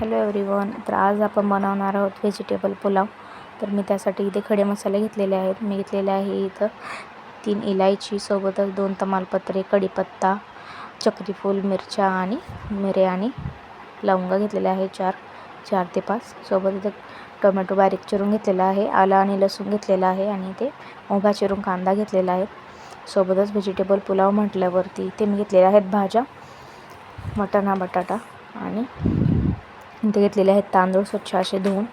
Hello everyone. तर आज आपण बनवणार आहोत व्हेजिटेबल पुलाव. तर मी त्यासाठी इथे खडे मसाले घेतलेले आहेत. मी घेतलेले आहे इथं 3 इलायची, सोबतच 2 तमालपत्रे, कढीपत्ता, चक्रीफूल, मिरच्या आणि मिरे आणि लवंग घेतलेले आहे 4 ते 5. सोबत इथे टोमॅटो बारीक चिरून घेतलेला आहे, आलं आणि लसूण घेतलेला आहे आणि इथे उभा चिरून कांदा घेतलेला आहे. सोबतच व्हेजिटेबल पुलाव म्हटल्यावरती इथे मी घेतलेल्या आहेत भाज्या, वाटाणा, बटाटा आणि इथे घेतलेले आहेत तांदूळ स्वच्छ असे धुवून.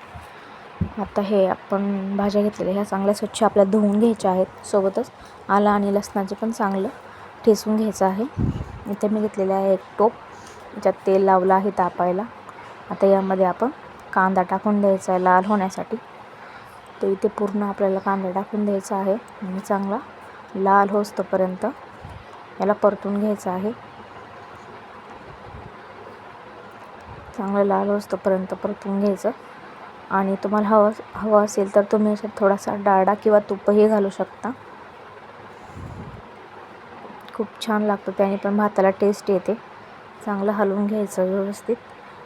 आता हे आपण भाज्या घेतलेल्या ह्या चांगल्या स्वच्छ आपल्याला धुवून घ्यायच्या आहेत. सोबतच आलं आणि लसणाचे पण चांगलं ठेचून घ्यायचं आहे. इथे मी घेतलेले आहे एक टोप, त्याच्यात तेल लावलं आहे तापायला. आता यामध्ये आपण कांदा टाकून द्यायचा आहे लाल होण्यासाठी. तर इथे पूर्ण आपल्याला कांदा टाकून द्यायचा आहे आणि चांगला लाल होईस्तोपर्यंत याला परतून घ्यायचं आहे. चांगलं लाल होईस्तोपर्यंत परतून घ्यायचं. आणि तुम्हाला हवं असेल तर तुम्ही याच्यात थोडासा डाळडा किंवा तुपही घालू शकता. खूप छान लागतं, त्याने पण भाताला टेस्ट येते. चांगलं हलवून घ्यायचं व्यवस्थित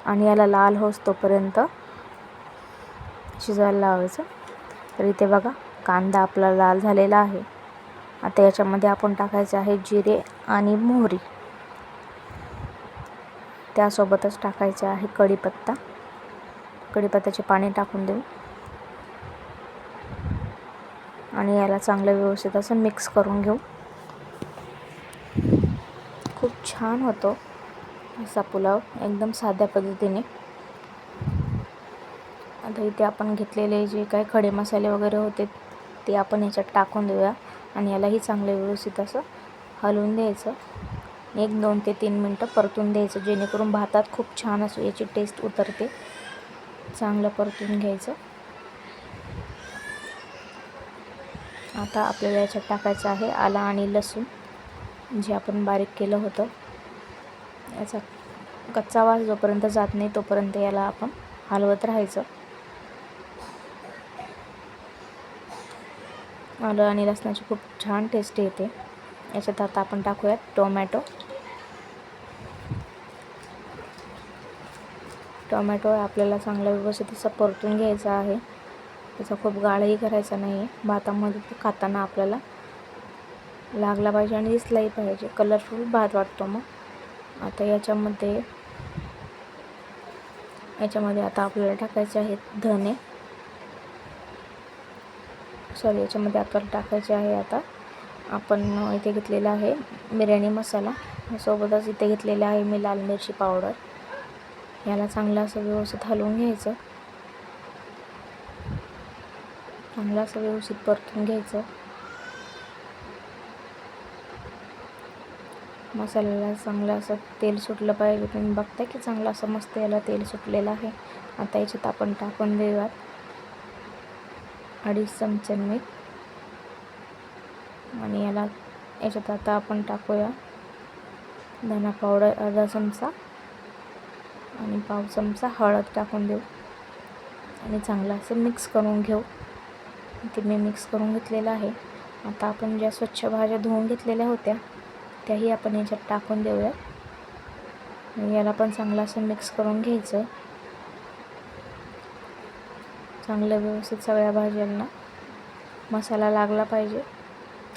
आणि याला लाल होईस्तोपर्यंत शिजायला लावायचं. तर इथे बघा कांदा आपला लाल झालेला आहे. आता याच्यामध्ये आपण टाकायचे आहे जिरे आणि मोहरी. त्यासोबतच टाकायचे आहे कढीपत्ता. कढीपत्त्याचे पाणी टाकून देऊ आणि याला चांगलं व्यवस्थित असं मिक्स करून घेऊ. खूप छान होतो असा पुलाव, एकदम साध्या पद्धतीने. आता इथे आपण घेतलेले जे काही खडे मसाले वगैरे होते ते आपण याच्यात टाकून देऊया आणि यालाही चांगलं व्यवस्थित असं हलवून द्यायचं. 1-2 ते 3 मिनटं परतून द्यायचं, जेणेकरून भातात खूप छान असं याची टेस्ट उतरते. चांगलं परतून घ्यायचं. आता आपल्याला याच्यात टाकायचं आहे आलं आणि लसूण, जे आपण बारीक केलं होतं. याचा कच्चा वास जोपर्यंत जात नाही तोपर्यंत याला आपण हलवत राहायचं. आलं आणि लसणाची खूप छान टेस्ट येते. याच्यात आता आपण टाकूयात टोमॅटो आपल्याला चांगलं व्यवस्थित असं परतून घ्यायचं आहे. त्याचा खूप गाळही करायचा नाही आहे. भातामध्ये ते खाताना आपल्याला लागला पाहिजे आणि दिसलाही पाहिजे. कलरफुल भात वाटतो मग. आता याच्यामध्ये आता आपल्याला टाकायचे आहेत धने. याच्यामध्ये आपल्याला टाकायचे आहे आता आपण इथे घेतलेला आहे बिर्याणी मसाला. सोबतच इथे घेतलेला आहे मी लाल मिरची पावडर. याला चांगलं असं व्यवस्थित हलवून घ्यायचं. चांगलं असं व्यवस्थित परतून घ्यायचं. मसाल्याला चांगलं असं तेल सुटलं पाहिजे. तुम्ही बघताय की चांगलं असं मस्त याला तेल सुटलेलं आहे. आता याच्यात आपण टाकून देऊयात 2.5 चमचे मीठ आणि याच्यात आता आपण टाकूया धना पावडर अर्धा चमचा आणि पाव चमचा हळद टाकून देऊ आणि चांगलं असं मिक्स करून घेऊ. ते मी मिक्स करून घेतलेलं आहे. आता आपण ज्या स्वच्छ भाज्या धुवून घेतलेल्या होत्या त्याही आपण याच्यात टाकून देऊया. याला पण चांगलं असं मिक्स करून घ्यायचं. चांगलं व्यवस्थित सगळ्या भाज्यांना मसाला लागला पाहिजे.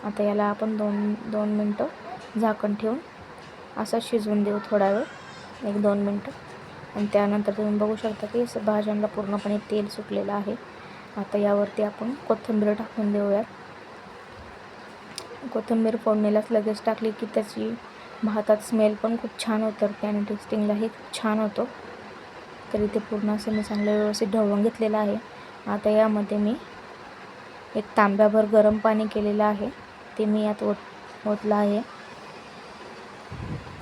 आता याला आपण 2 मिनटं झाकण ठेवून असं शिजवून देऊ थोडा वेळ, 1-2 मिनटं. आणि त्यानंतर तुम्ही बघू शकता की भाज्यांना पूर्णपणे तेल सुटलेलं आहे. आता यावरती आपण कोथिंबीर टाकून देऊयात. कोथिंबीर फोडणीलाच लगेच टाकली की त्याची भातात स्मेल पण खूप छान उतरते आणि टेस्टिंगलाही खूप छान होतो. तर इथे पूर्ण असं मी चांगलं व्यवस्थित ढवळून घेतलेलं आहे. आता यामध्ये मी एक तांब्याभर गरम पाणी केलेलं आहे, ते मी यात ओतलं आहे.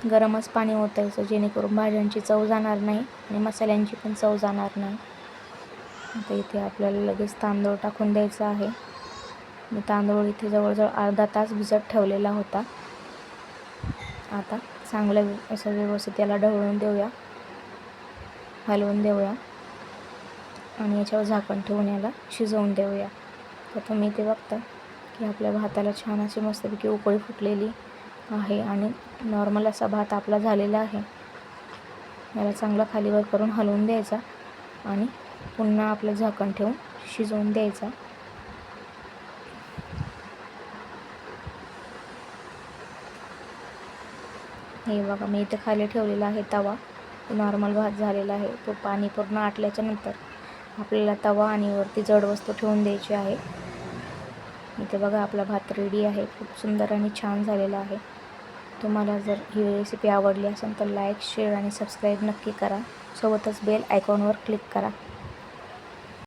गरमच पाणी ओतायचं, जेणेकरून भाज्यांची चव जाणार नाही आणि मसाल्यांची पण चव जाणार नाही. आता इथे आपल्याला लगेच तांदूळ टाकून द्यायचा आहे. मी तांदूळ इथे जवळजवळ अर्धा तास भिजत ठेवलेला होता. आता चांगलं असं व्यवस्थित याला ढवळून देऊया, हलवून देऊया आणि याच्यावर झाकण ठेवून याला शिजवून देऊया. तर तुम्ही इथे बघता की आपल्या भाताला छान अशी मस्तपैकी उकळी फुटलेली आहे आणि नॉर्मल असा भात आपला झालेला आहे. याला चांगलं खालीवर करून हलवून द्यायचा आणि पुन्हा आपलं झाकण ठेवून शिजवून द्यायचा. हे बघा, मी इथे खाली ठेवलेला आहे तवा. नॉर्मल भात झालेला आहे. तो पाणी पूर्ण आटल्याच्या नंतर आपल्याला तवा आणि वरती जड वस्तू ठेवून द्यायची आहे. इथे बघा, आपला भात रेडी आहे. खूप सुंदर आणि छान झालेला आहे. तुम्हाला जर ही रेसिपी आवडली असेल तर लाईक, शेअर आणि सबस्क्राईब नक्की करा. सोबतच बेल आयकॉनवर क्लिक करा.